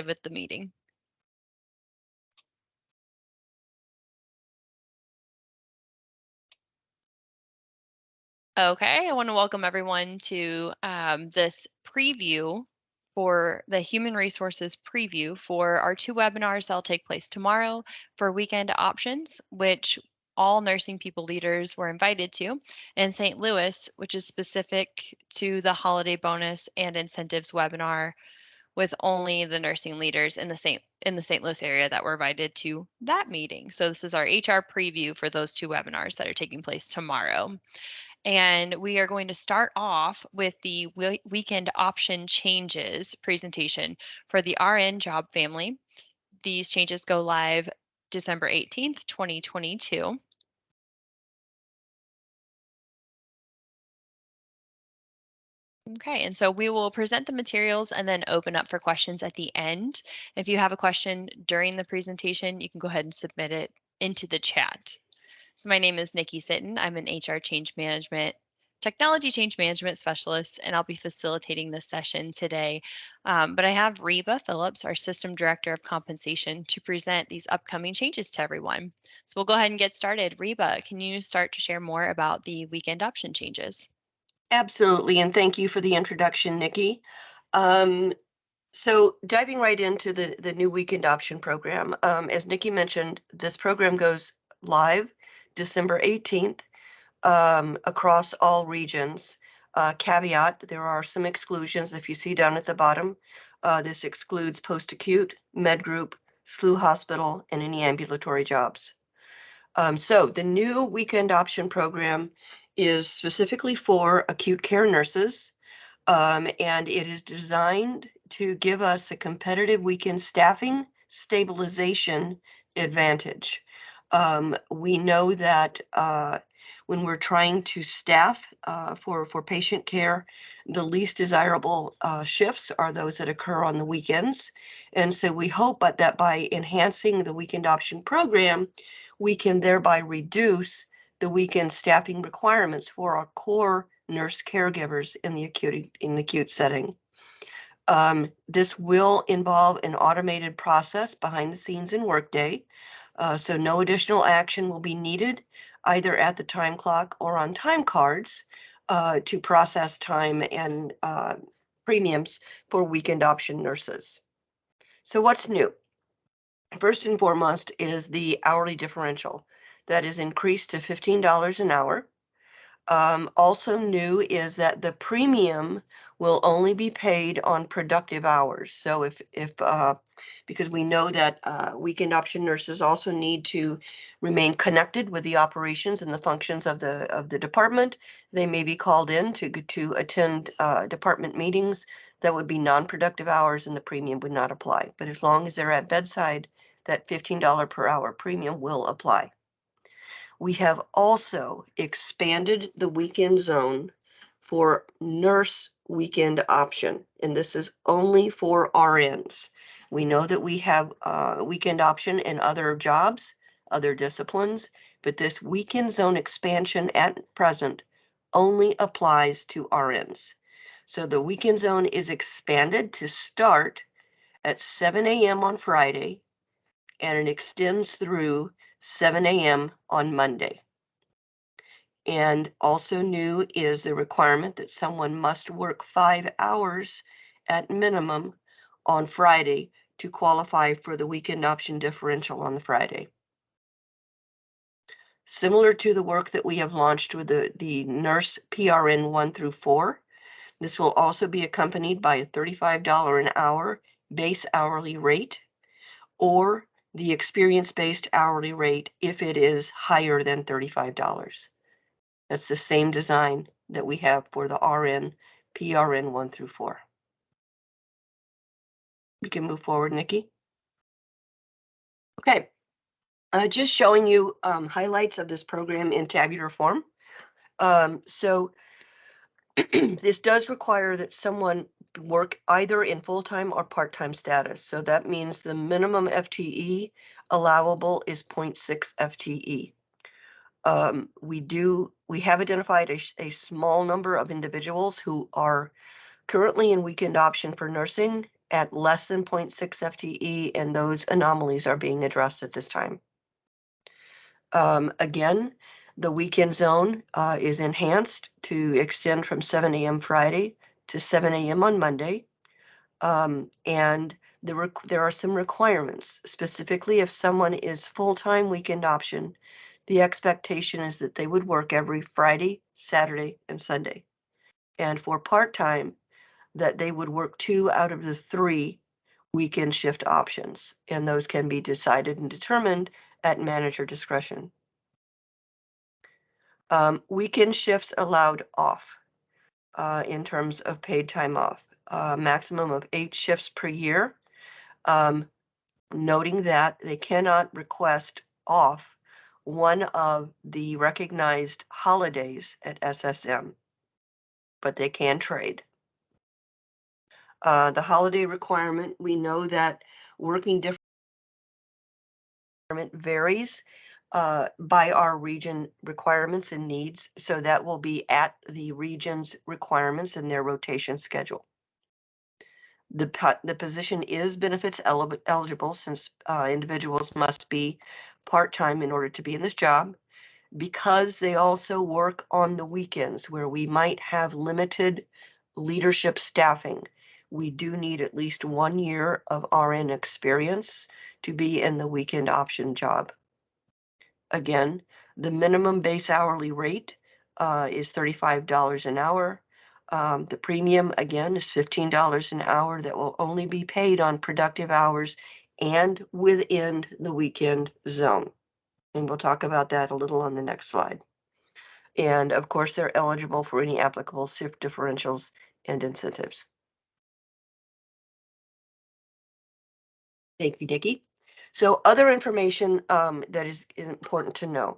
with the meeting. Okay, I want to welcome everyone to this preview for the Human Resources preview for our 2 webinars that'll take place tomorrow for weekend options, which all nursing people leaders were invited to, and St. Louis, which is specific to the holiday bonus and incentives webinar with only the nursing leaders in the St. Louis area that were invited to that meeting. So this is our HR preview for those 2 webinars that are taking place tomorrow. And we are going to start off with the weekend option changes presentation for the RN job family. These changes go live December 18th, 2022. Okay, and so we will present the materials and then open up for questions at the end. If you have a question during the presentation, you can go ahead and submit it into the chat. So my name is Nikki Sitton. I'm an HR technology change management specialist, and I'll be facilitating this session today. But I have Reba Phillips, our System Director of Compensation, to present these upcoming changes to everyone. So we'll go ahead and get started. Reba, can you start to share more about the weekend option changes? Absolutely, and thank you for the introduction, Nikki. So diving right into the new weekend option program, as Nikki mentioned, this program goes live December 18th across all regions. Caveat, there are some exclusions. If you see down at the bottom, this excludes post-acute, med group, SLU hospital, and any ambulatory jobs. So the new weekend option program is specifically for acute care nurses, and it is designed to give us a competitive weekend staffing stabilization advantage. We know that when we're trying to staff for patient care, the least desirable shifts are those that occur on the weekends. And so we hope that by enhancing the weekend option program, we can thereby reduce the weekend staffing requirements for our core nurse caregivers in the acute setting. This will involve an automated process behind the scenes in Workday, so no additional action will be needed either at the time clock or on time cards to process time and premiums for weekend option nurses. So what's new? First and foremost is the hourly differential that is increased to $15 an hour. Also new is that the premium will only be paid on productive hours. So if because we know that weekend option nurses also need to remain connected with the operations and the functions of the department, they may be called in to attend department meetings. That would be non-productive hours, and the premium would not apply. But as long as they're at bedside, that $15 per hour premium will apply. We have also expanded the weekend zone for nurse weekend option, and this is only for RNs. We know that we have a weekend option in other jobs, other disciplines, but this weekend zone expansion at present only applies to RNs. So the weekend zone is expanded to start at 7 a.m. on Friday, and it extends through 7 a.m. on Monday. And also new is the requirement that someone must work 5 hours at minimum on Friday to qualify for the weekend option differential on the Friday. Similar to the work that we have launched with the nurse PRN 1 through 4, this will also be accompanied by a $35 an hour base hourly rate, or the experience-based hourly rate if it is higher than $35. That's the same design that we have for the RN, PRN 1 through 4. We can move forward, Nikki. Okay, just showing you highlights of this program in tabular form. So this does require that someone work either in full-time or part-time status. So that means the minimum FTE allowable is 0.6 FTE. We have identified a small number of individuals who are currently in weekend option for nursing at less than 0.6 FTE, and those anomalies are being addressed at this time. Again, the weekend zone is enhanced to extend from 7 a.m. Friday to 7 a.m. on Monday. And there are some requirements. Specifically, if someone is full-time weekend option, the expectation is that they would work every Friday, Saturday, and Sunday. And for part-time, that they would work 2 out of the 3 weekend shift options, and those can be decided and determined at manager discretion. Weekend shifts allowed off in terms of paid time off, maximum of 8 shifts per year, noting that they cannot request off one of the recognized holidays at SSM, but they can trade. The holiday requirement, we know that working different varies by our region requirements and needs, so that will be at the region's requirements and their rotation schedule. The position is benefits eligible since individuals must be part-time in order to be in this job, because they also work on the weekends where we might have limited leadership staffing. We do need at least 1 year of RN experience to be in the weekend option job. Again, the minimum base hourly rate is $35 an hour. The premium, again, is $15 an hour that will only be paid on productive hours and within the weekend zone. And we'll talk about that a little on the next slide. And of course, they're eligible for any applicable shift differentials and incentives. Thank you, Dickie. So other information that is important to know.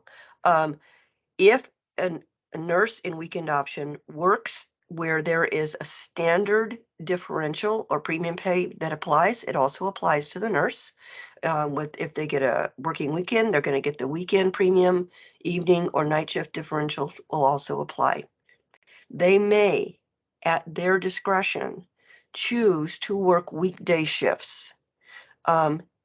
If a nurse in weekend option works where there is a standard differential or premium pay that applies, it also applies to the nurse. If they get a working weekend, they're going to get the weekend premium, evening or night shift differential will also apply. They may, at their discretion, choose to work weekday shifts.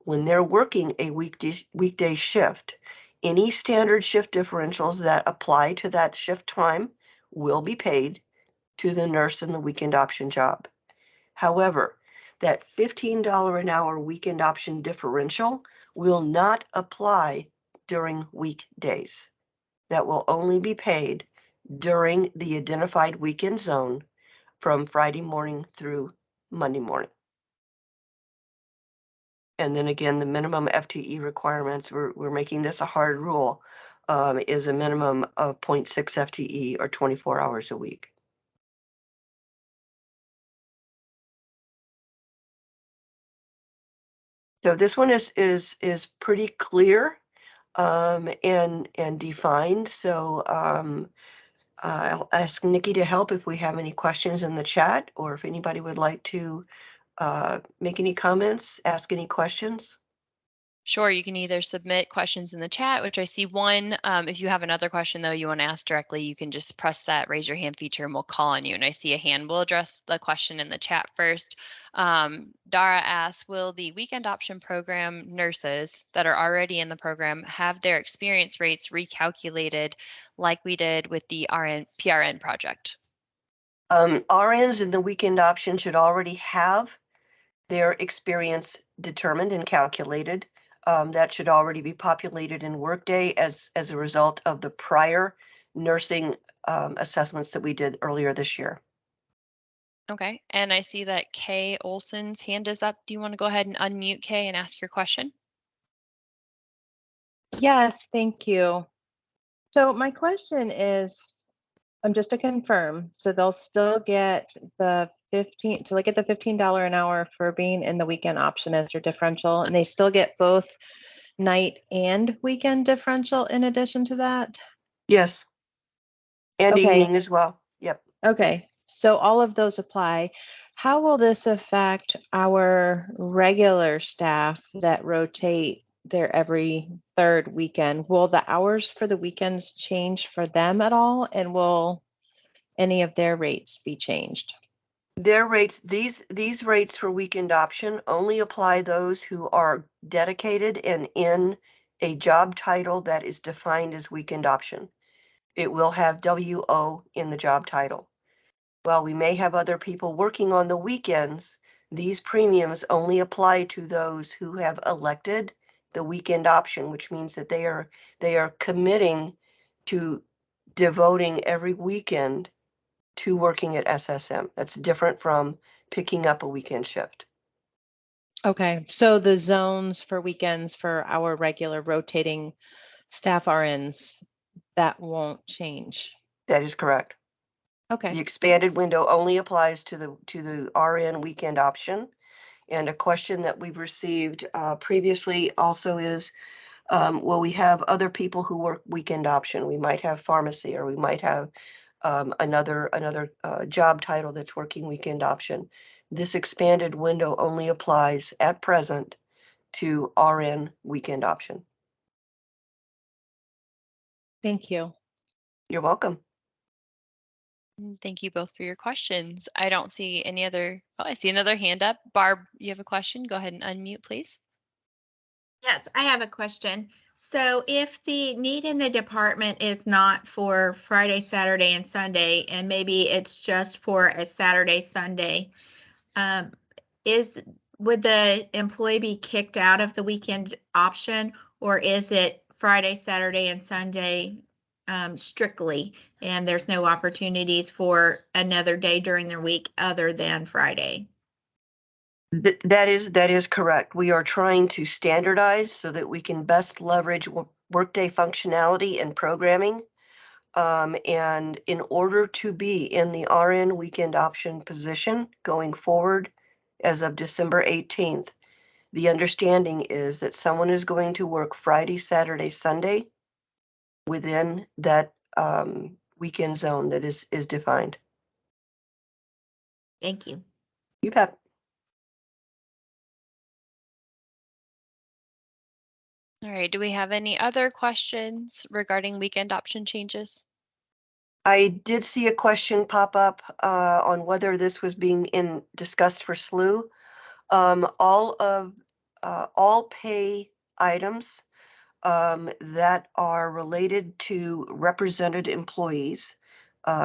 When they're working a weekday shift, any standard shift differentials that apply to that shift time will be paid to the nurse in the weekend option job. However, that $15 an hour weekend option differential will not apply during weekdays. That will only be paid during the identified weekend zone from Friday morning through Monday morning. And then again, the minimum FTE requirements, we're making this a hard rule, is a minimum of 0.6 FTE or 24 hours a week. So this one is pretty clear and defined. So I'll ask Nikki to help if we have any questions in the chat, or if anybody would like to make any comments, ask any questions. Sure, you can either submit questions in the chat, which I see one. If you have another question, though, you want to ask directly, you can just press that raise your hand feature and we'll call on you. And I see a hand. We'll address the question in the chat first. Dara asks, will the weekend option program nurses that are already in the program have their experience rates recalculated like we did with the PRN project? RNs in the weekend option should already have their experience determined and calculated. That should already be populated in Workday as a result of the prior nursing assessments that we did earlier this year. Okay, and I see that Kay Olson's hand is up. Do you want to go ahead and unmute Kay and ask your question? Yes, thank you. So my question is, just to confirm, so they'll still get the $15 an hour for being in the weekend option as their differential, and they still get both night and weekend differential in addition to that? Yes. And Okay. evening as well. Yep. Okay, so all of those apply. How will this affect our regular staff that rotate their every third weekend? Will the hours for the weekends change for them at all? And will any of their rates be changed? Their rates, these rates for weekend option only apply those who are dedicated and in a job title that is defined as weekend option. It will have WO in the job title. While we may have other people working on the weekends, these premiums only apply to those who have elected the weekend option, which means that they are committing to devoting every weekend to working at SSM. That's different from picking up a weekend shift. Okay, so the zones for weekends for our regular rotating staff RNs, that won't change. That is correct. Okay, The expanded thanks. window only applies to the RN weekend option. And a question that we've received previously also is, will we have other people who work weekend option? We might have pharmacy, or we might have another job title that's working weekend option. This expanded window only applies at present to RN weekend option. Thank you. You're welcome. Thank you both for your questions. I don't see any other. Oh, I see another hand up. Barb, you have a question? Go ahead and unmute, please. Yes, I have a question. So if the need in the department is not for Friday, Saturday, and Sunday, and maybe it's just for a Saturday, Sunday, um, would the employee be kicked out of the weekend option, or is it Friday, Saturday, and Sunday strictly, and there's no opportunities for another day during the week other than Friday? That is correct. We are trying to standardize so that we can best leverage workday functionality and programming. And in order to be in the RN weekend option position going forward as of December 18th, the understanding is that someone is going to work Friday, Saturday, Sunday within that weekend zone that is defined. Thank you. You bet. All right. Do we have any other questions regarding weekend option changes? I did see a question pop up on whether this was being discussed for SLU. All pay items that are related to represented employees.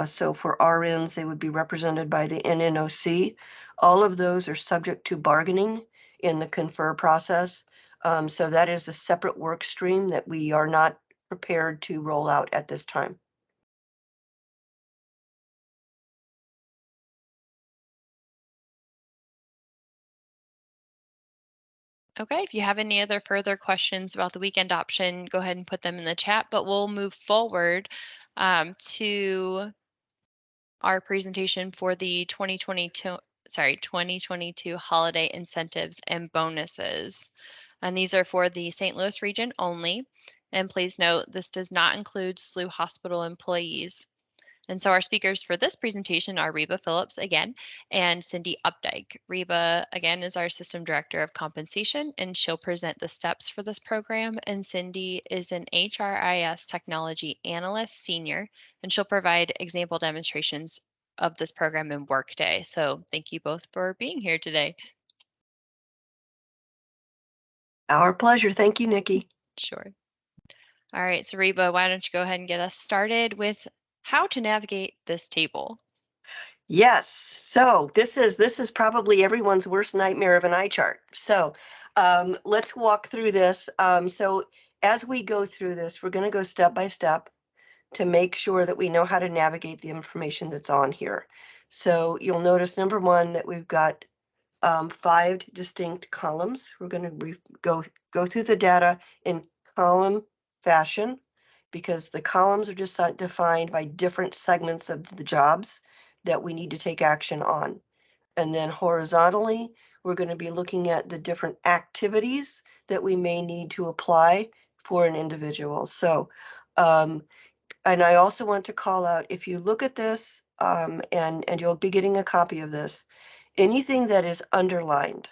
So for RNs, they would be represented by the NNOC. All of those are subject to bargaining in the confer process. So that is a separate work stream that we are not prepared to roll out at this time. Okay, if you have any other further questions about the weekend option, go ahead and put them in the chat, but we'll move forward to our presentation for the 2022 holiday incentives and bonuses. And these are for the St. Louis region only. And please note, this does not include SLU hospital employees. And so our speakers for this presentation are Reba Phillips again and Cindy Updike. Reba again is our System Director of Compensation, and she'll present the steps for this program. And Cindy is an HRIS Technology Analyst Senior, and she'll provide example demonstrations of this program in Workday. So thank you both for being here today. Our pleasure. Thank you, Nikki. Sure. All right, so Reba, why don't you go ahead and get us started with how to navigate this table? Yes. So this is probably everyone's worst nightmare of an eye chart. So let's walk through this. So as we go through this, we're going to go step by step to make sure that we know how to navigate the information that's on here. So you'll notice, number one, that we've got 5 distinct columns. We're going to go through the data in column fashion, because the columns are just defined by different segments of the jobs that we need to take action on. And then horizontally, we're going to be looking at the different activities that we may need to apply for an individual. So, and I also want to call out, if you look at this, and you'll be getting a copy of this, anything that is underlined,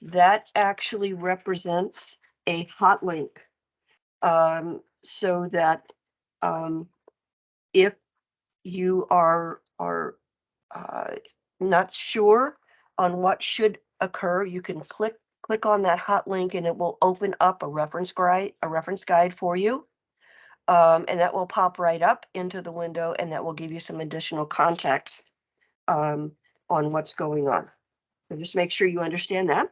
that actually represents a hot link. So that if you are not sure on what should occur, you can click on that hot link and it will open up a reference guide for you. And that will pop right up into the window, and that will give you some additional context on what's going on. So just make sure you understand that.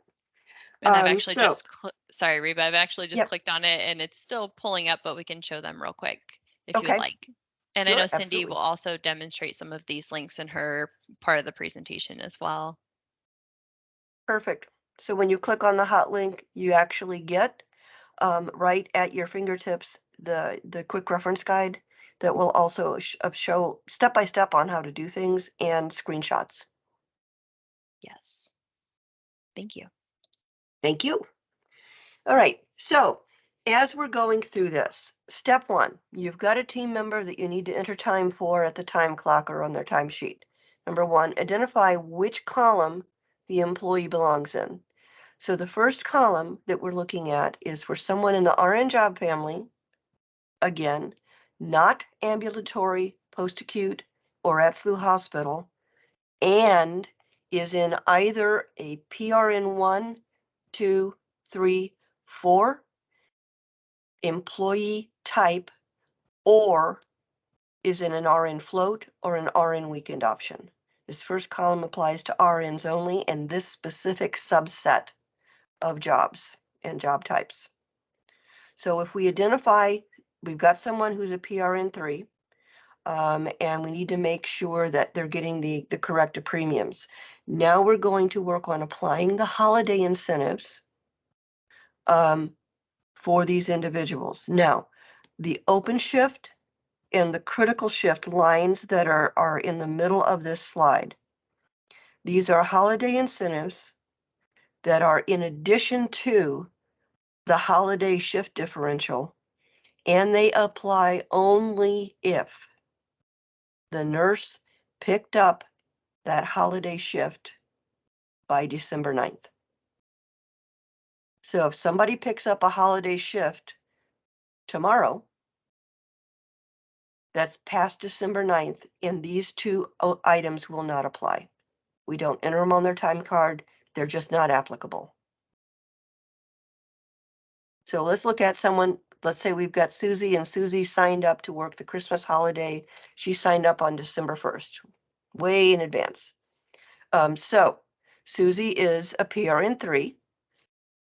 And I've actually So, just, sorry, Reba, I've actually just Yep. clicked on it and it's still pulling up, but we can show them real quick if you would Okay. like. And I Sure, know Cindy absolutely. will also demonstrate some of these links in her part of the presentation as well. Perfect. So when you click on the hot link, you actually get right at your fingertips the quick reference guide that will also show step by step on how to do things and screenshots. Yes. Thank you. Thank you. All right, so as we're going through this, step one, you've got a team member that you need to enter time for at the time clock or on their timesheet. Number one, identify which column the employee belongs in. So the first column that we're looking at is for someone in the RN job family, again, not ambulatory, post-acute, or at SLU hospital, and is in either a PRN 1, 2, 3, 4 employee type, or is in an RN float or an RN weekend option. This first column applies to RNs only and this specific subset of jobs and job types. So if we identify, we've got someone who's a PRN 3, and we need to make sure that they're getting the correct premiums. Now we're going to work on applying the holiday incentives for these individuals. Now, the open shift and the critical shift lines that are in the middle of this slide, these are holiday incentives that are in addition to the holiday shift differential, and they apply only if the nurse picked up that holiday shift by December 9th. So if somebody picks up a holiday shift tomorrow, that's past December 9th, and these two items will not apply. We don't enter them on their time card. They're just not applicable. So let's look at someone, let's say we've got Susie, and Susie signed up to work the Christmas holiday. She signed up on December 1st, way in advance. So Susie is a PRN 3.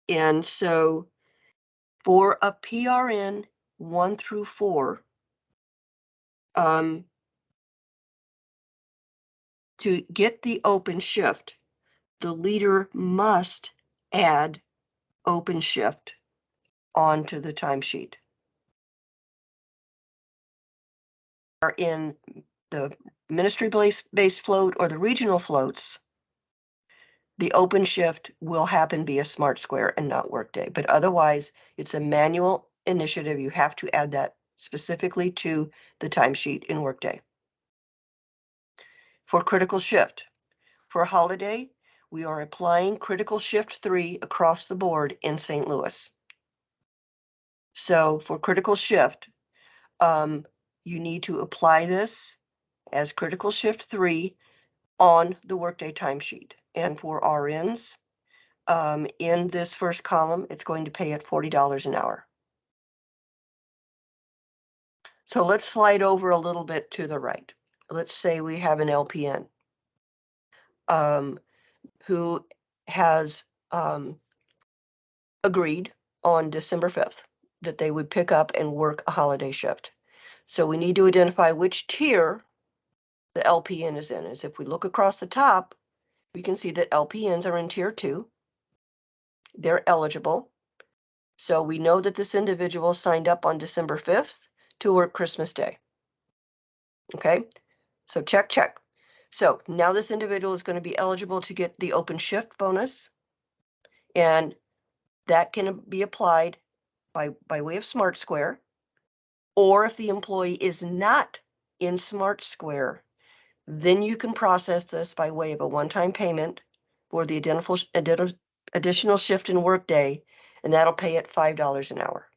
And so for a PRN 1 through 4, to get the open shift, the leader must add open shift onto the timesheet. Are in the ministry-based float or the regional floats, the open shift will happen via Smart Square and not Workday. But otherwise, it's a manual initiative. You have to add that specifically to the timesheet in Workday. For critical shift, for holiday, we are applying critical shift 3 across the board in St. Louis. So for critical shift, you need to apply this as critical shift 3 on the Workday timesheet. And for RNs, in this first column, it's going to pay at $40 an hour. So let's slide over a little bit to the right. Let's say we have an LPN who has agreed on December 5th that they would pick up and work a holiday shift. So we need to identify which tier the LPN is in. As if we look across the top, we can see that LPNs are in tier 2. They're eligible. So we know that this individual signed up on December 5th to work Christmas Day. Okay, so check, check. So now this individual is going to be eligible to get the open shift bonus, and that can be applied by way of Smart Square, or if the employee is not in Smart Square, then you can process this by way of a one-time payment for the additional shift in workday, and that'll pay at $5 an hour.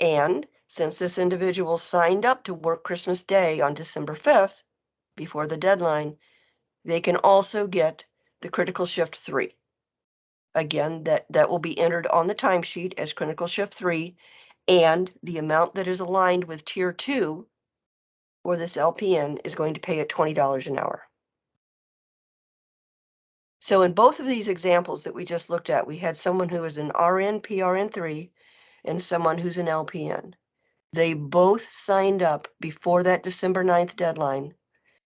And since this individual signed up to work Christmas Day on December 5th, before the deadline, they can also get the critical shift 3. Again, that will be entered on the timesheet as critical shift 3, and the amount that is aligned with tier 2 for this LPN is going to pay at $20 an hour. So in both of these examples that we just looked at, we had someone who was an RN, PRN 3, and someone who's an LPN. They both signed up before that December 9th deadline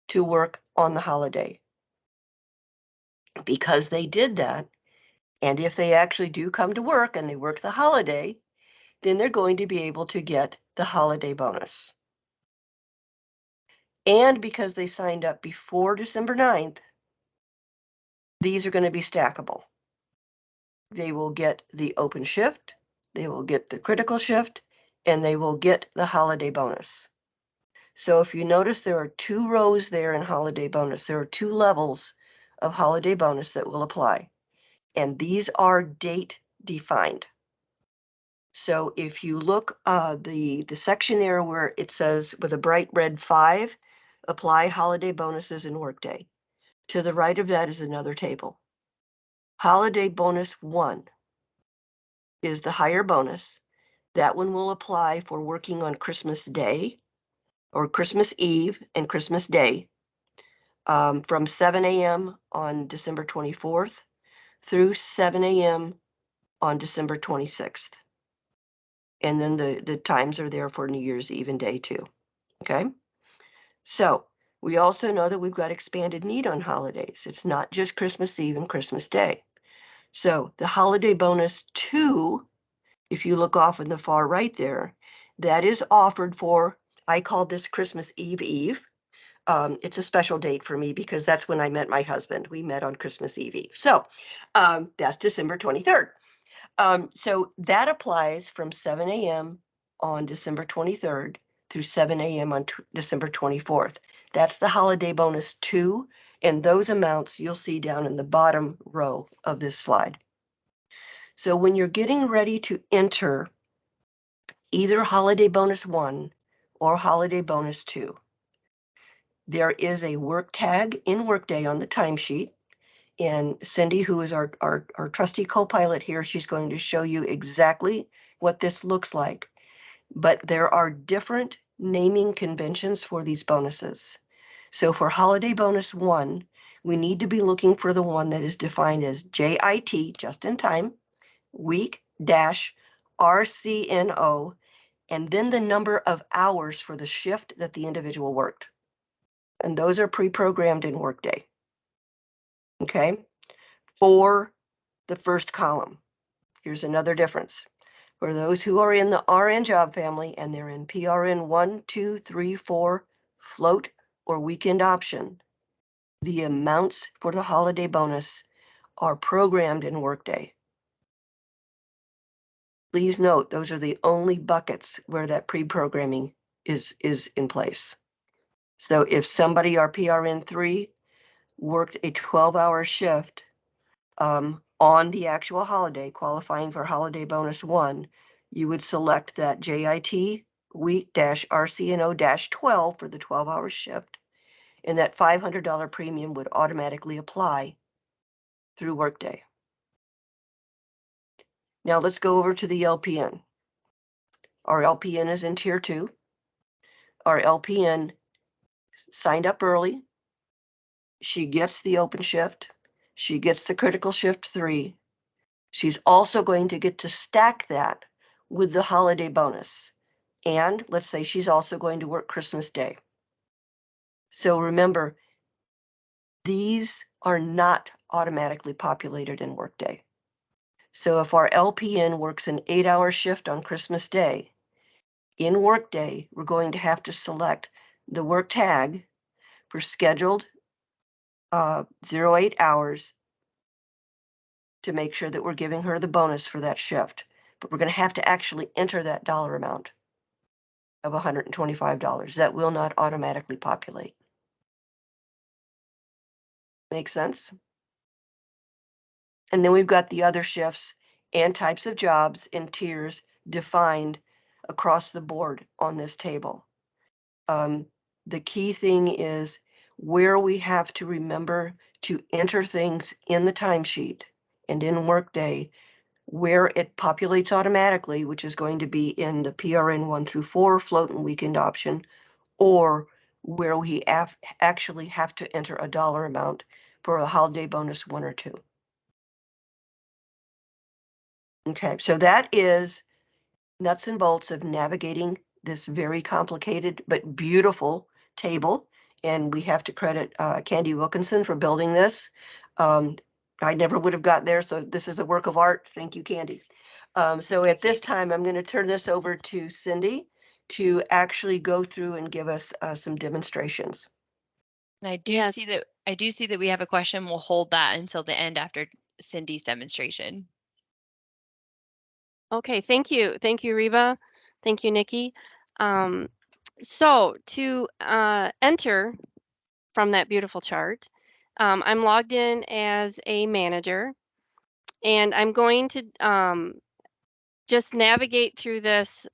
to work on the holiday. Because they did that, and if they actually do come to work and they work the holiday, then they're going to be able to get the holiday bonus. And because they signed up before December 9th, these are going to be stackable. They will get the open shift, they will get the critical shift, and they will get the holiday bonus. So if you notice, there are 2 rows there in holiday bonus. There are 2 levels of holiday bonus that will apply. And these are date defined. So if you look, the section there where it says with a bright red 5, apply holiday bonuses in Workday. To the right of that is another table. Holiday bonus 1 is the higher bonus. That one will apply for working on Christmas Day or Christmas Eve and Christmas Day from 7 a.m. on December 24th through 7 a.m. on December 26th. And then the times are there for New Year's Eve and Day too. Okay. So we also know that we've got expanded need on holidays. It's not just Christmas Eve and Christmas Day. So the holiday bonus 2, if you look off in the far right there, that is offered for, I call this Christmas Eve Eve. It's a special date for me because that's when I met my husband. We met on Christmas Eve Eve. So that's December 23rd. So that applies from 7 a.m. on December 23rd through 7 a.m. on December 24th. That's the holiday bonus 2, and those amounts you'll see down in the bottom row of this slide. So when you're getting ready to enter either holiday bonus 1 or holiday bonus 2, there is a work tag in Workday on the timesheet. And Cindy, who is our trusty co-pilot here, she's going to show you exactly what this looks like. But there are different naming conventions for these bonuses. So for holiday bonus 1, we need to be looking for the one that is defined as JIT, just in time, week dash RCNO, and then the number of hours for the shift that the individual worked. And those are pre-programmed in Workday. Okay, for the first column. Here's another difference. For those who are in the RN job family and they're in PRN 1, 2, 3, 4, float, or weekend option, the amounts for the holiday bonus are programmed in Workday. Please note, those are the only buckets where that pre-programming is in place. So if somebody, our PRN 3, worked a 12-hour shift on the actual holiday, qualifying for holiday bonus 1, you would select that JIT week-RCNO-12 for the 12-hour shift, and that $500 premium would automatically apply through Workday. Now let's go over to the LPN. Our LPN is in Tier 2. Our LPN signed up early. She gets the open shift. She gets the critical shift 3. She's also going to get to stack that with the holiday bonus. And let's say she's also going to work Christmas Day. So remember, these are not automatically populated in Workday. So if our LPN works an 8-hour shift on Christmas Day, in Workday, we're going to have to select the work tag for scheduled 08 hours to make sure that we're giving her the bonus for that shift. But we're going to have to actually enter that dollar amount of $125. That will not automatically populate. Make sense? And then we've got the other shifts and types of jobs in tiers defined across the board on this table. The key thing is where we have to remember to enter things in the timesheet and in Workday where it populates automatically, which is going to be in the PRN 1 through 4 float and weekend option, or where we actually have to enter a dollar amount for a holiday bonus 1 or 2. Okay, so that is nuts and bolts of navigating this very complicated but beautiful table. And we have to credit Candy Wilkinson for building this. I never would have got there, so this is a work of art. Thank you, Candy. So at this time, I'm going to turn this over to Cindy to actually go through and give us some demonstrations. And I do Yes. see that we have a question. We'll hold that until the end after Cindy's demonstration. Okay, thank you. Thank you, Reba. Thank you, Nikki. So to enter from that beautiful chart, I'm logged in as a manager, and I'm going to just navigate through this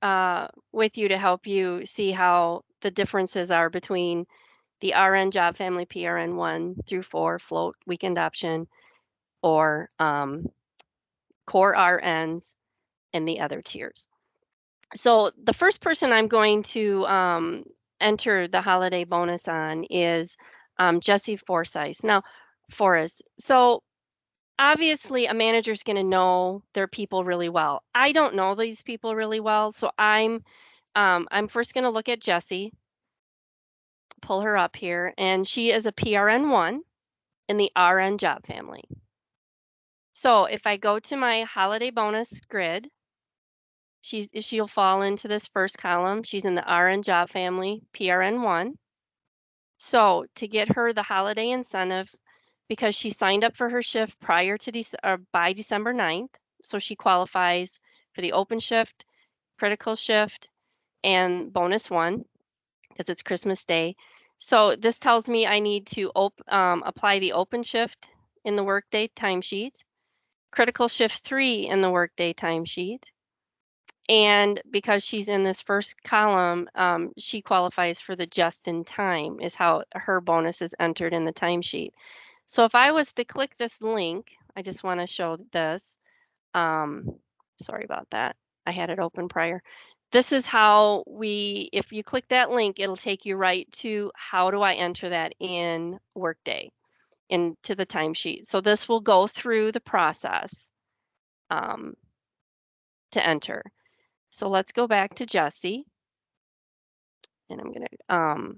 with you to help you see how the differences are between the RN job family PRN 1 through 4 float weekend option or core RNs and the other tiers. So the first person I'm going to enter the holiday bonus on is Jesse Forsyth. Now, Forrest. So obviously a manager is going to know their people really well. I don't know these people really well, so I'm first going to look at Jessie, pull her up here, and she is a PRN 1 in the RN job family. So if I go to my holiday bonus grid, she'll fall into this first column. She's in the RN job family, PRN 1. So to get her the holiday incentive, because she signed up for her shift prior to by December 9th, so she qualifies for the open shift, critical shift, and bonus 1 because it's Christmas Day. So this tells me I need to apply the open shift in the workday timesheet, critical shift 3 in the workday timesheet. And because she's in this first column, she qualifies for the just in time is how her bonus is entered in the timesheet. So if I was to click this link, I just want to show this. Sorry about that. I had it open prior. This is how if you click that link, it'll take you right to how do I enter that in Workday into the timesheet. So this will go through the process to enter. So let's go back to Jessie. And I'm going to,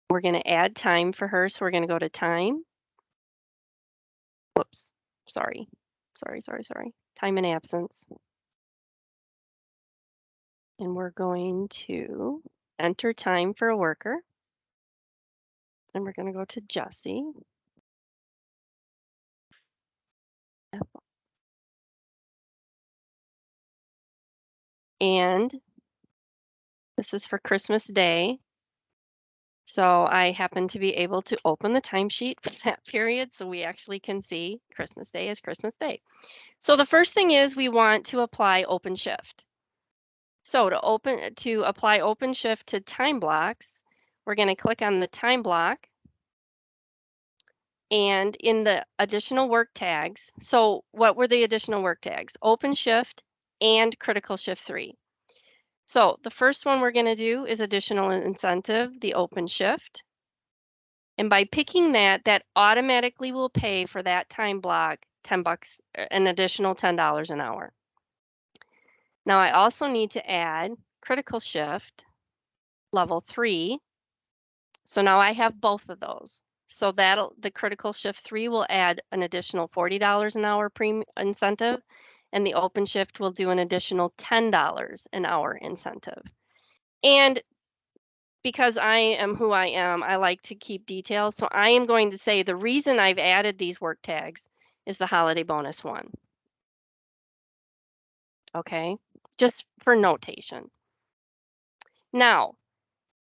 we're going to add time for her. So we're going to go to time. Whoops, sorry. Time and absence. And we're going to enter time for a worker. And we're going to go to Jessie. And this is for Christmas Day. So I happen to be able to open the timesheet for that period so we actually can see Christmas Day is Christmas Day. So the first thing is we want to apply open shift. So to apply open shift to time blocks, we're going to click on the time block. And in the additional work tags, so what were the additional work tags? Open shift and critical shift 3. So the first one we're going to do is additional incentive, the open shift. And by picking that, that automatically will pay for that time block $10, an additional $10 an hour. Now I also need to add critical shift level 3. So now I have both of those. So the critical shift 3 will add an additional $40 an hour incentive, and the open shift will do an additional $10 an hour incentive. And because I am who I am, I like to keep details. So I am going to say the reason I've added these work tags is the holiday bonus 1. Okay, just for notation. Now,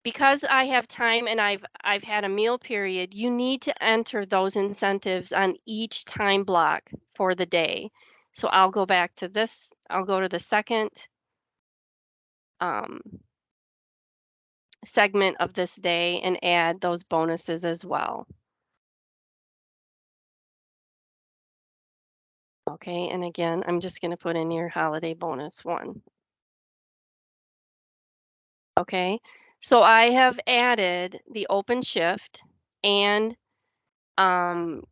because I have time and I've had a meal period, you need to enter those incentives on each time block for the day. So I'll go back to this. I'll go to the second segment of this day and add those bonuses as well. Okay, and again, I'm just going to put in your holiday bonus 1. Okay, so I have added the open shift and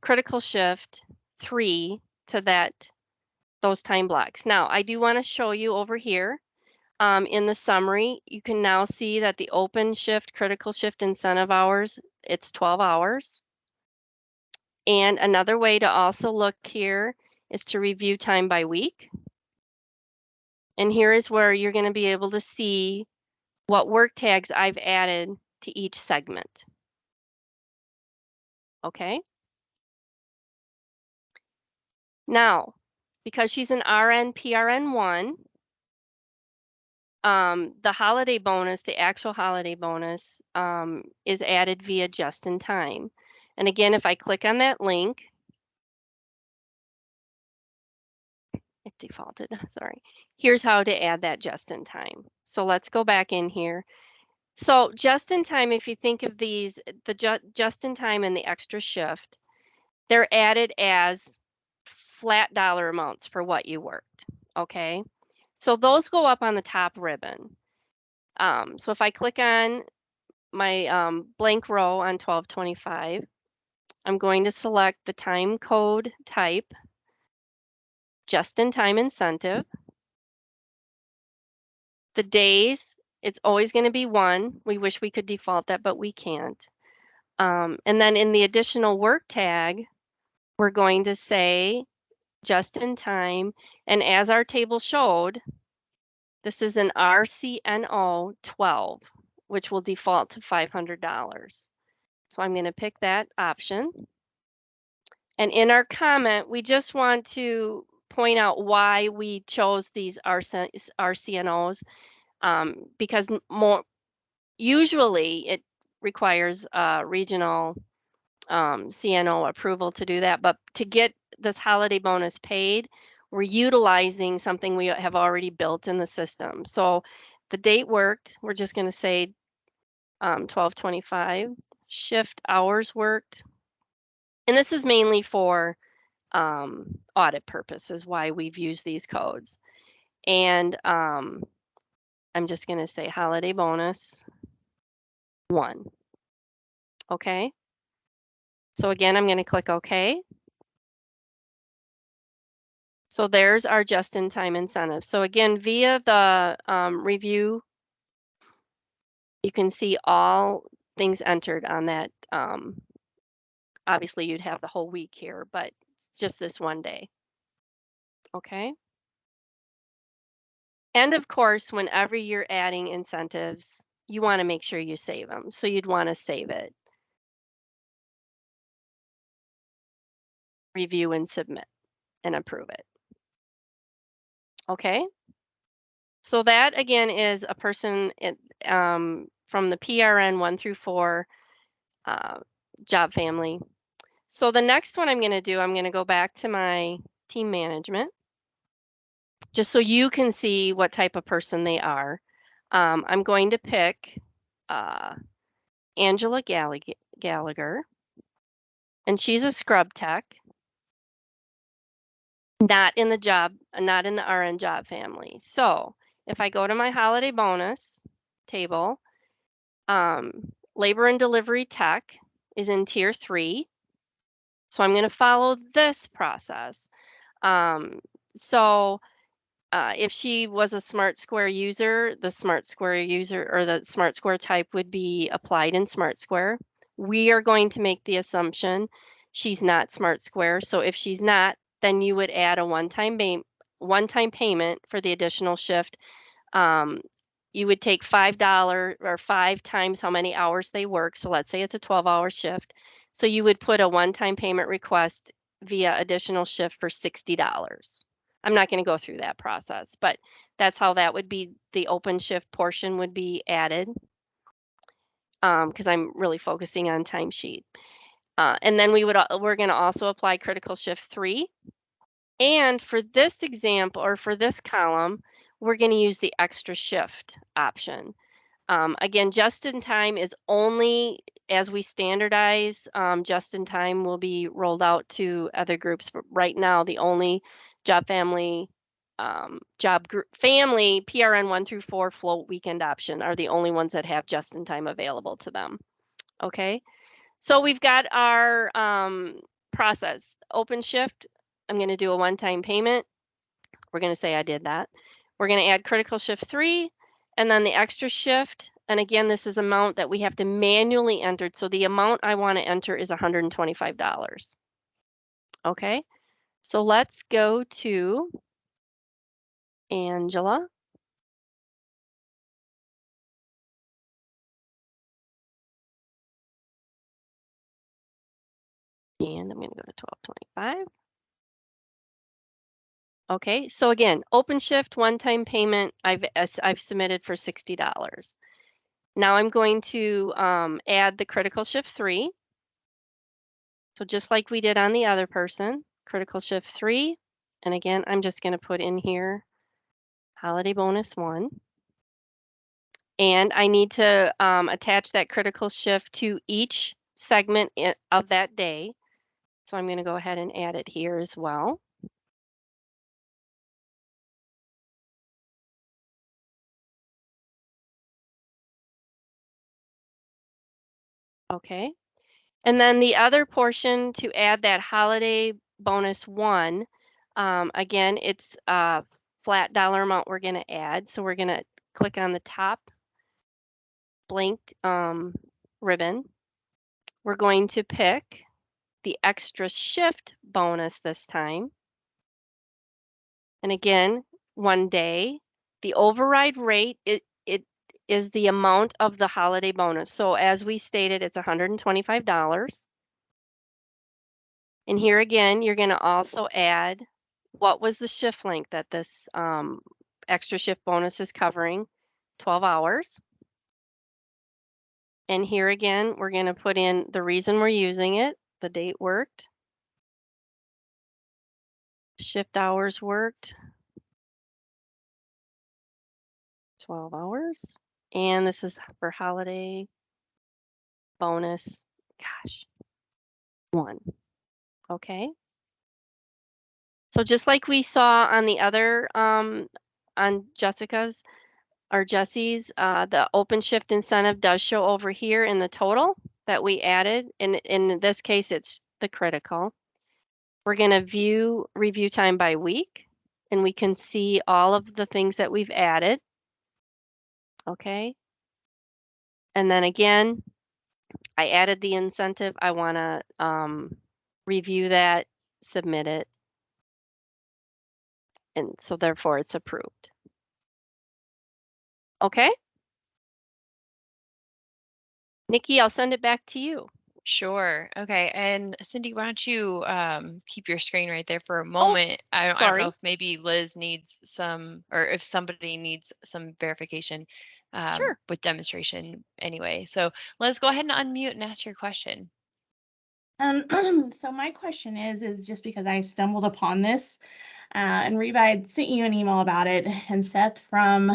critical shift 3 to those time blocks. Now, I do want to show you over here in the summary, you can now see that the open shift, critical shift incentive hours, it's 12 hours. And another way to also look here is to review time by week. And here is where you're going to be able to see what work tags I've added to each segment. Okay. Now, because she's an RN, PRN 1, the holiday bonus, the actual holiday bonus, is added via just in time. And again, if I click on that link, it defaulted, sorry. Here's how to add that just in time. So let's go back in here. So just in time, if you think of these, the just in time and the extra shift, they're added as flat dollar amounts for what you worked, okay? So those go up on the top ribbon. So if I click on my blank row on 1225, I'm going to select the time code type, just-in-time incentive. The days, it's always going to be 1. We wish we could default that, but we can't. And then in the additional work tag, we're going to say just in time. And as our table showed, this is an RCNO 12, which will default to $500. So I'm going to pick that option. And in our comment, we just want to point out why we chose these RCNOs, because usually it requires regional CNO approval to do that. But to get this holiday bonus paid, we're utilizing something we have already built in the system. So the date worked. We're just going to say 12/25. Shift hours worked. And this is mainly for audit purposes, why we've used these codes. And I'm just going to say holiday bonus 1. Okay. So again, I'm going to click OK. So there's our just-in-time incentive. So again, via the review, you can see all things entered on that. Obviously, you'd have the whole week here, but just this one day. Okay. And of course, whenever you're adding incentives, you want to make sure you save them. So you'd want to save it, review and submit and approve it. Okay. So that again is a person from the PRN 1 through 4 job family. So the next one I'm going to do, I'm going to go back to my team management, just so you can see what type of person they are. I'm going to pick Angela Gallagher, and she's a scrub tech, not in the RN job family. So if I go to my holiday bonus table, labor and delivery tech is in tier 3. So I'm going to follow this process. If she was a Smart Square user, the Smart Square user or the Smart Square type would be applied in Smart Square. We are going to make the assumption she's not Smart Square. So if she's not, then you would add a one-time payment for the additional shift. You would take $5 or 5 times how many hours they work. So let's say it's a 12-hour shift. So you would put a one-time payment request via additional shift for $60. I'm not going to go through that process, but that's how that would be. The open shift portion would be added because I'm really focusing on timesheet. And then we're going to also apply critical shift 3. And for this example, or for this column, we're going to use the extra shift option. Again, just in time is only as we standardize, just in time will be rolled out to other groups. But right now, the only family PRN 1 through 4 float weekend option are the only ones that have just in time available to them. Okay, so we've got our process. Open shift, I'm going to do a one-time payment. We're going to say I did that. We're going to add critical shift 3 and then the extra shift. And again, this is amount that we have to manually enter. So the amount I want to enter is $125. Okay, so let's go to Angela. And I'm going to go to 1225. Okay, so again, open shift, one-time payment, I've submitted for $60. Now I'm going to add the critical shift 3. So just like we did on the other person, critical shift 3. And again, I'm just going to put in here holiday bonus 1. And I need to attach that critical shift to each segment of that day. So I'm going to go ahead and add it here as well. Okay. And then the other portion to add that holiday bonus 1, again, it's a flat dollar amount we're going to add. So we're going to click on the top blank ribbon. We're going to pick the extra shift bonus this time. And again, 1 day. The override rate, it is the amount of the holiday bonus. So as we stated, it's $125. And here again, you're going to also add what was the shift length that this extra shift bonus is covering, 12 hours. And here again, we're going to put in the reason we're using it, the date worked, shift hours worked, 12 hours. And this is for holiday bonus, gosh, 1. Okay. So just like we saw on the other, on Jessica's or Jesse's, the open shift incentive does show over here in the total that we added. And in this case, it's the critical. We're going to view review time by week, and we can see all of the things that we've added. Okay. And then again, I added the incentive. I want to review that, submit it. And so therefore it's approved. Okay. Nikki, I'll send it back to you. Sure. Okay. And Cindy, why don't you keep your screen right there for a moment? I don't know sorry. if maybe Liz needs some, or if somebody needs some verification Sure. with demonstration anyway. So Liz, go ahead and unmute and ask your question. So my question is just because I stumbled upon this, and Reba had sent you an email about it, and Seth from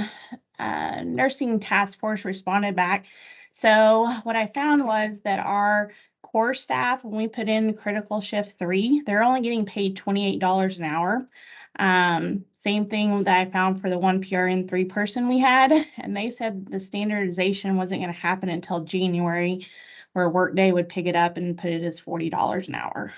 Nursing Task Force responded back. So what I found was that our core staff, when we put in critical shift 3, they're only getting paid $28 an hour. Same thing that I found for the 1 PRN 3 person we had, and they said the standardization wasn't going to happen until January, where Workday would pick it up and put it as $40 an hour.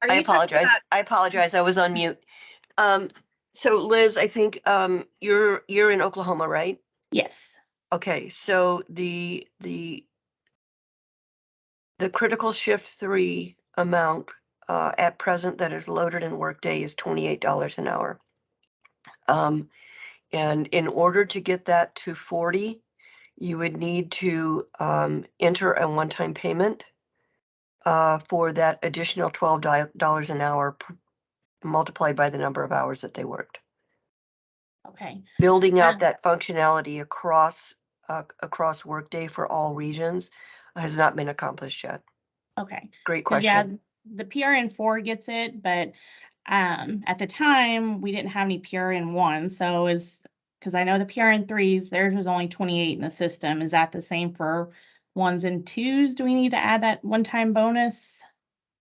I apologize. I was on mute. So Liz, I think you're in Oklahoma, right? Yes. Okay, so the critical shift 3 amount at present that is loaded in Workday is $28 an hour. And in order to get that to 40, you would need to enter a one-time payment for that additional $12 an hour multiplied by the number of hours that they worked. Okay. Building out that functionality across Workday for all regions has not been accomplished yet. Okay. Great question. Yeah, the PRN 4 gets it, but At the time, we didn't have any PRN1, so because I know the PRN3s, theirs was only 28 in the system. Is that the same for 1s and 2s? Do we need to add that one-time bonus?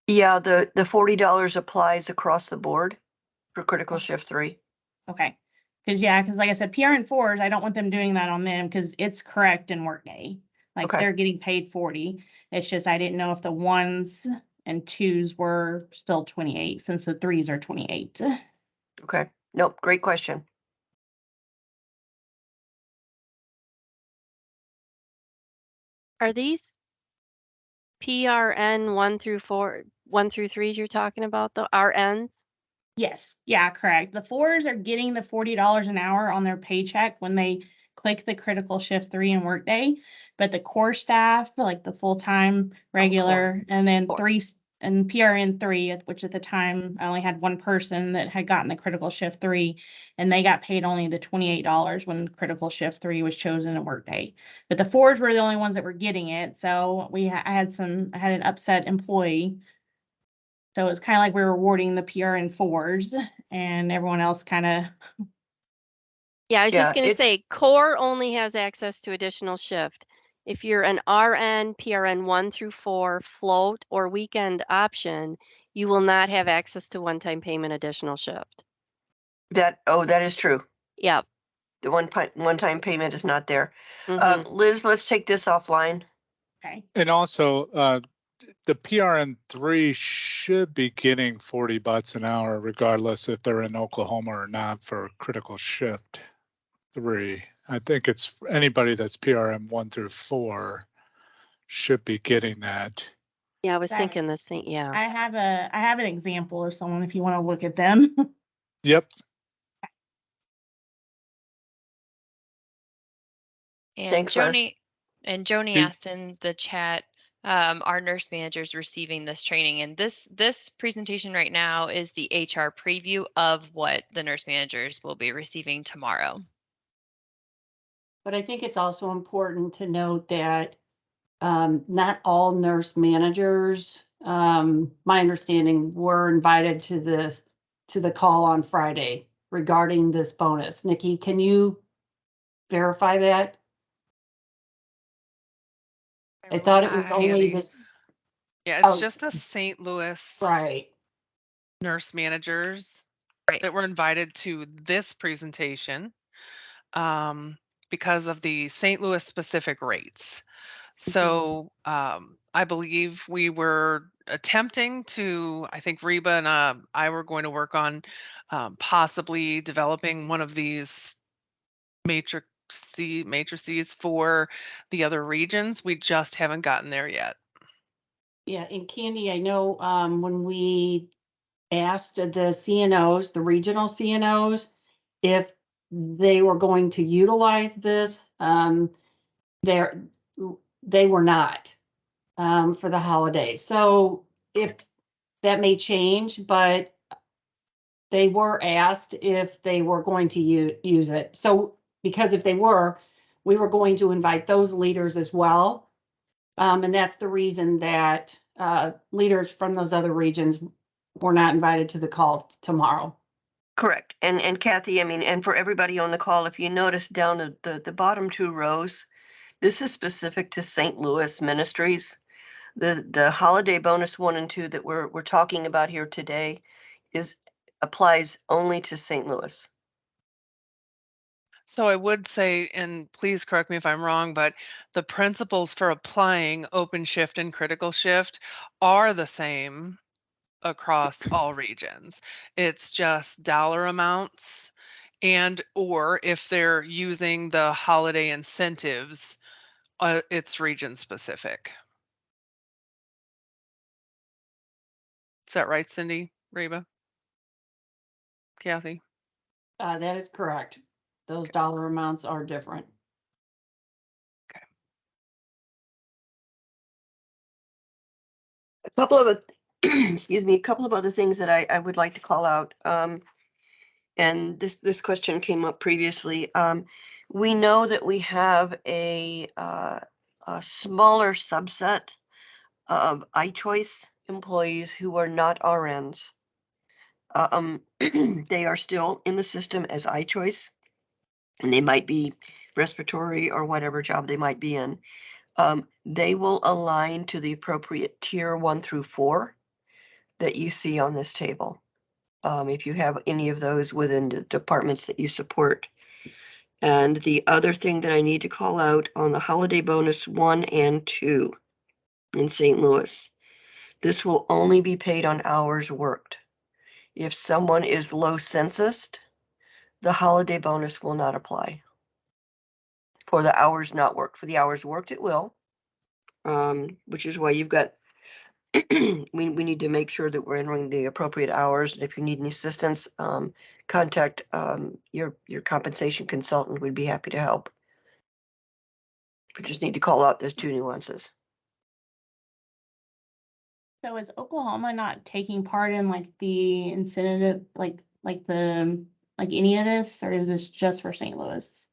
Yeah, the $40 applies across the board for critical shift 3. Okay. Because like I said, PRN4s, I don't want them doing that on them because it's correct in Workday. Like Okay. they're getting paid 40. It's just I didn't know if the 1s and 2s were still 28 since the 3s are 28. Okay. Nope. Great question. Are these PRN 1 through 4, 1 through 3s you're talking about, the RNs? Yes, yeah, correct. The 4s are getting the $40 an hour on their paycheck when they click the critical shift 3 in Workday, but the core staff, like the full-time regular, and then Core. 3 and PRN 3, which at the time I only had one person that had gotten the critical shift 3, and they got paid only the $28 when critical shift 3 was chosen in Workday. But the 4s were the only ones that were getting it, so I had an upset employee. So it's kind of like we're rewarding the PRN4s and everyone else kind of. Yeah, I was Yeah, just going to say, core only has access to additional shift. If you're an RN, PRN 1 through 4, float, or weekend option, you will not have access to one-time payment additional shift. that is true. Yep. The one-time payment is not there. Mhm. Liz, let's take this offline. Okay. And also, the PRN3 should be getting $40 an hour, regardless if they're in Oklahoma or not, for critical shift 3. I think it's anybody that's PRN 1 through 4 should be getting that. Yeah, I was That- thinking the same. Yeah. I have an example of someone if you want to look at them. Yep. And Thanks, Les. Joni The- asked in the chat, are nurse managers receiving this training? And this presentation right now is the HR preview of what the nurse managers will be receiving tomorrow. But I think it's also important to note that not all nurse managers, my understanding, were invited to the call on Friday regarding this bonus. Nikki, can you verify that? I thought it was only Handy. this, Yeah, it's oh, just the St. Louis right. nurse managers Right. that were invited to this presentation because of the St. Louis specific rates. So I believe we were attempting to, I think Reba and I were going to work on possibly developing one of these matrices for the other regions. We just haven't gotten there yet. Yeah, and Candy, I know when we asked the CNOs, the regional CNOs, if they were going to utilize this, they were not for the holiday. So if that may change, but they were asked if they were going to use it. So because if they were, we were going to invite those leaders as well. And that's the reason that leaders from those other regions were not invited to the call tomorrow. Correct. And Kathy, I mean, and for everybody on the call, if you notice down at the bottom 2 rows, this is specific to St. Louis Ministries. The holiday bonus 1 and 2 that we're talking about here today applies only to St. Louis. So I would say, and please correct me if I'm wrong, but the principles for applying open shift and critical shift are the same across all regions. It's just dollar amounts and or if they're using the holiday incentives, it's region specific. Is that right, Cindy, Reba, Kathy? That is correct. Those dollar amounts are different. Okay. A couple of excuse me, a couple of other things that I would like to call out. And this question came up previously. We know that we have a smaller subset of iChoice employees who are not RNs. They are still in the system as iChoice, and they might be respiratory or whatever job they might be in. They will align to the appropriate tier 1 through 4 that you see on this table. If you have any of those within the departments that you support. And the other thing that I need to call out on the holiday bonus 1 and 2 in St. Louis, this will only be paid on hours worked. If someone is low census, the holiday bonus will not apply. For the hours not worked. For the hours worked, it will. Which is why you've got, we need to make sure that we're entering the appropriate hours. And if you need any assistance, contact your compensation consultant. We'd be happy to help. We just need to call out those 2 nuances. So is Oklahoma not taking part in like the incentive, like any of this, or is this just for St. Louis?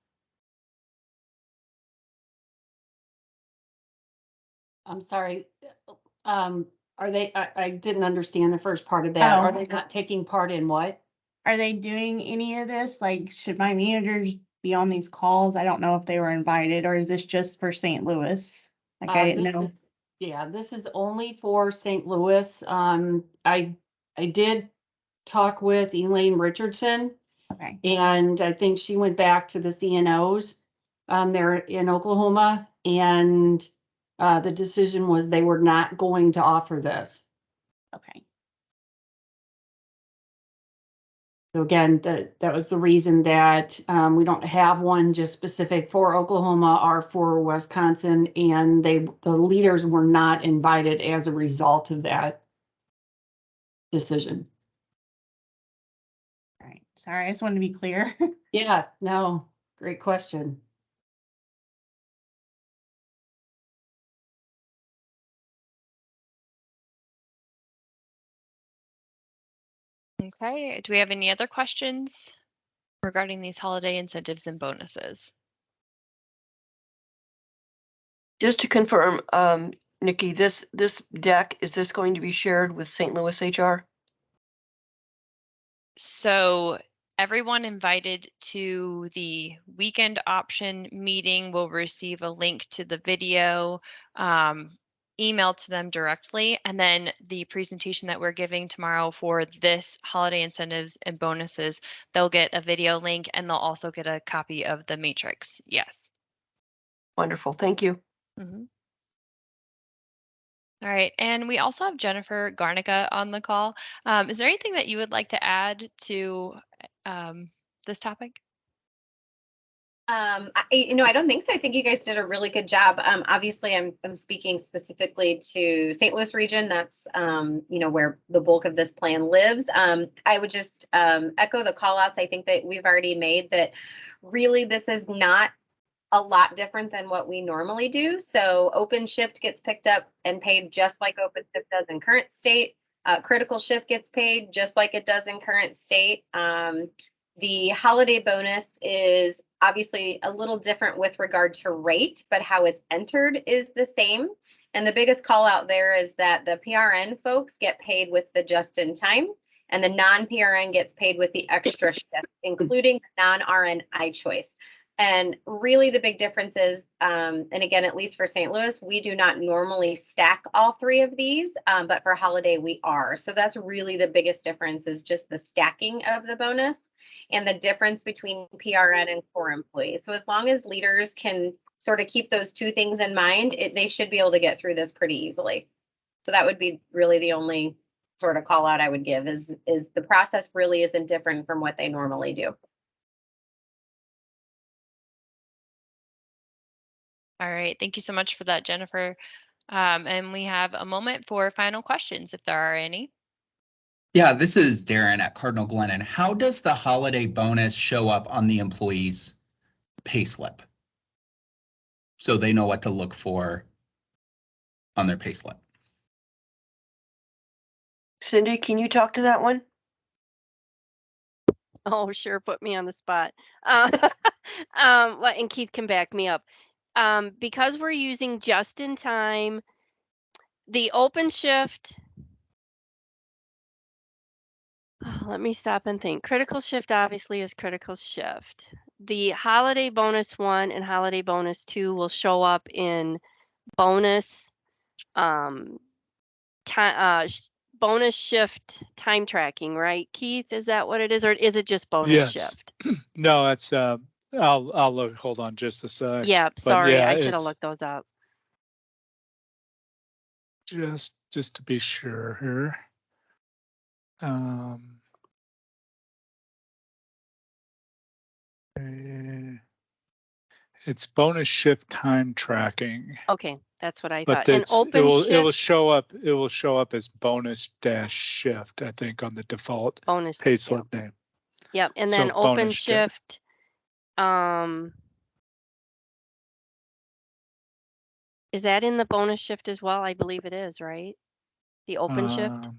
I'm sorry. Are they, I didn't understand the first part of that. Are Oh. they not taking part in what? Are they doing any of this? Like, should my managers be on these calls? I don't know if they were invited, or is this just for St. Louis? Like, I didn't know. Yeah, this is only for St. Louis. I did talk with Elaine Richardson, Okay. and I think she went back to the CNOs there in Oklahoma, and the decision was they were not going to offer this. Okay. So again, that was the reason that we don't have one just specific for Oklahoma or for Wisconsin, and the leaders were not invited as a result of that decision. All right. Sorry, I just wanted to be clear. Yeah, no, great question. Okay, do we have any other questions regarding these holiday incentives and bonuses? Just to confirm, Nikki, this deck, is this going to be shared with St. Louis HR? So everyone invited to the weekend option meeting will receive a link to the video emailed to them directly. And then the presentation that we're giving tomorrow for this holiday incentives and bonuses, they'll get a video link and they'll also get a copy of the matrix. Yes. Wonderful. Thank you. Mhm. All right, and we also have Jennifer Garnica on the call. Is there anything that you would like to add to this topic? I don't think so. I think you guys did a really good job. Obviously, I'm speaking specifically to St. Louis region. That's where the bulk of this plan lives. I would just echo the call outs. I think that we've already made that. Really, this is not a lot different than what we normally do. So open shift gets picked up and paid just like open shift does in current state. Critical shift gets paid just like it does in current state. The holiday bonus is obviously a little different with regard to rate, but how it's entered is the same. And the biggest call out there is that the PRN folks get paid with the just in time, and the non-PRN gets paid with the extra shift, including the non-RN iChoice. And really the big difference is, and again, at least for St. Louis, we do not normally stack all 3 of these, but for holiday we are. So that's really the biggest difference, is just the stacking of the bonus and the difference between PRN and core employees. So as long as leaders can sort of keep those 2 things in mind, they should be able to get through this pretty easily. So that would be really the only sort of call out I would give, is the process really isn't different from what they normally do. All right, thank you so much for that, Jennifer. And we have a moment for final questions, if there are any. Yeah, this is Darren at Cardinal Glennon. How does the holiday bonus show up on the employee's payslip? So they know what to look for on their payslip. Cindy, can you talk to that one? Oh, sure, put me on the spot. And Keith can back me up. Because we're using just in time, the open shift. Oh, let me stop and think. Critical shift obviously is critical shift. The holiday bonus 1 and holiday bonus 2 will show up in bonus time bonus shift time tracking, right? Keith, is that what it is, or is it just bonus Yes. shift? No, that's I'll look. Hold on just a sec. Yeah, But sorry, yeah, I should have it's looked those up. just to be sure here. It's bonus shift time tracking, Okay, that's what I but thought. And it open will shift, show up as bonus dash shift, I think, on the default bonus, pay yep, slip name. yep. And So then open bonus shift, is that in the bonus shift as well? I believe it is, right? The open shift?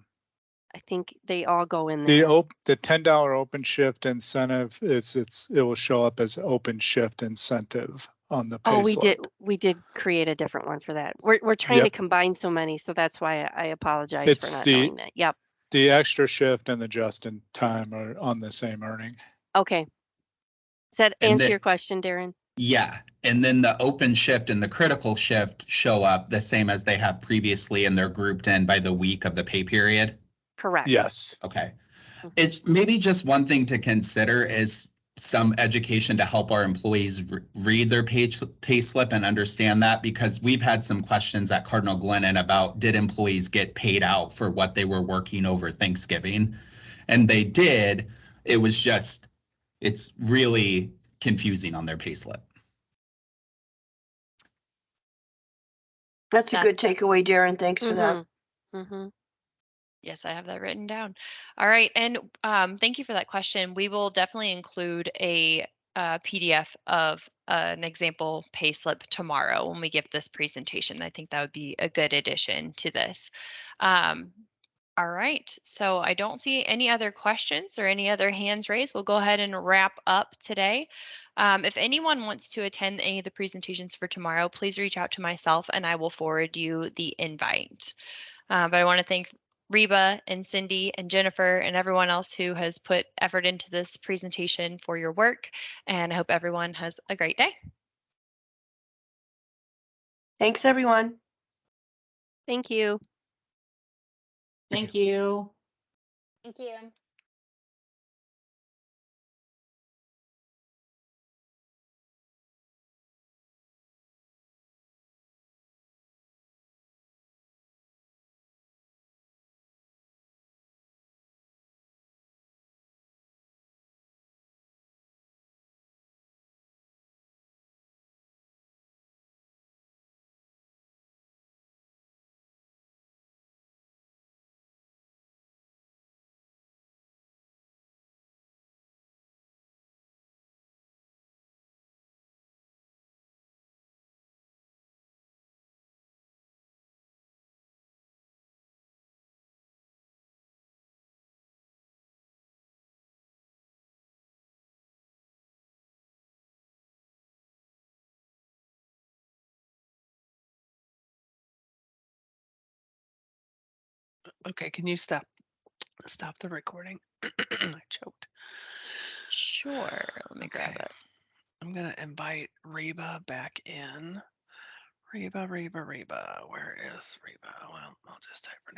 I think they all go in there. The $10 open shift incentive it will show up as open shift incentive on the Oh, pay slip. we did create a different one for that. We're trying to Yep. combine so many, so that's why I apologize for It's not knowing that. Yep. the extra shift and the just in time are on the same earning. Okay. Does that And answer the- your question, Darren? Yeah, and then the open shift and the critical shift show up the same as they have previously, and they're grouped in by the week of the pay period. Correct. Yes. Okay. It's maybe just one thing to consider is some education to help our employees read their pay slip and understand that, because we've had some questions at Cardinal Glennon about did employees get paid out for what they were working over Thanksgiving? And they did. It was just, it's really confusing on their pay slip. That's a good takeaway, Darren. Thanks for that. Yes, I have that written down. All right. And thank you for that question. We will definitely include a PDF of an example payslip tomorrow when we give this presentation. I think that would be a good addition to this. All right. So I don't see any other questions or any other hands raised. We'll go ahead and wrap up today. If anyone wants to attend any of the presentations for tomorrow, please reach out to myself and I will forward you the invite. But I want to thank Reba and Cindy and Jennifer and everyone else who has put effort into this presentation for your work. And I hope everyone has a great day. Thanks, everyone. Thank you. Thank you. Thank you. Okay, can you stop the recording? I choked. Sure. Let me grab it. I'm gonna invite Reba back in. Reba, where is Reba? Well, I'll just type her name.